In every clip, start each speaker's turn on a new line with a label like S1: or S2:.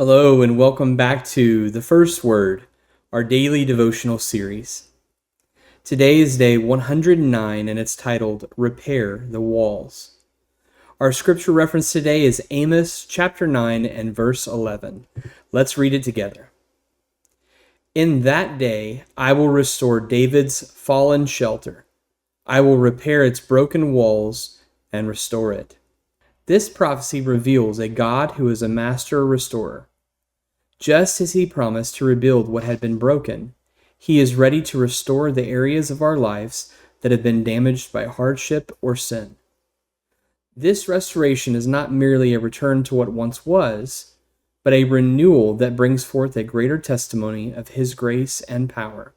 S1: Hello, and welcome back to The First Word, our daily devotional series. Today is day 109, and it's titled, Repair the Walls. Our scripture reference today is Amos chapter 9 and verse 11. Let's read it together. In that day I will restore David's fallen shelter. I will repair its broken walls and restore it. This prophecy reveals a God who is a master restorer. Just as he promised to rebuild what had been broken, he is ready to restore the areas of our lives that have been damaged by hardship or sin. This restoration is not merely a return to what once was, but a renewal that brings forth a greater testimony of his grace and power.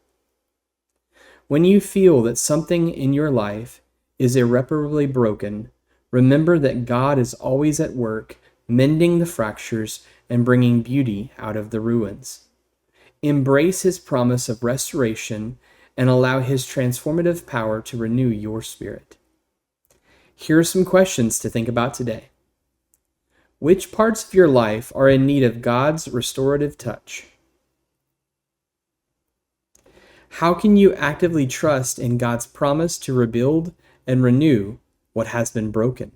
S1: When you feel that something in your life is irreparably broken, remember that God is always at work, mending the fractures and bringing beauty out of the ruins. Embrace his promise of restoration and allow his transformative power to renew your spirit. Here are some questions to think about today. Which parts of your life are in need of God's restorative touch? How can you actively trust in God's promise to rebuild and renew what has been broken?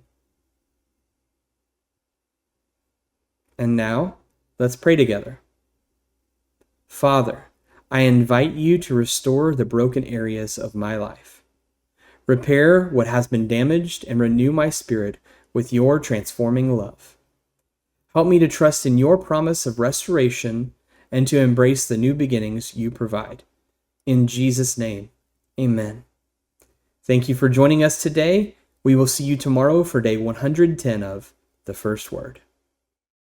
S1: And now, let's pray together. Father, I invite you to restore the broken areas of my life. Repair what has been damaged and renew my spirit with your transforming love. Help me to trust in your promise of restoration and to embrace the new beginnings you provide. In Jesus' name, amen. Thank you for joining us today. We will see you tomorrow for day 110 of The First Word.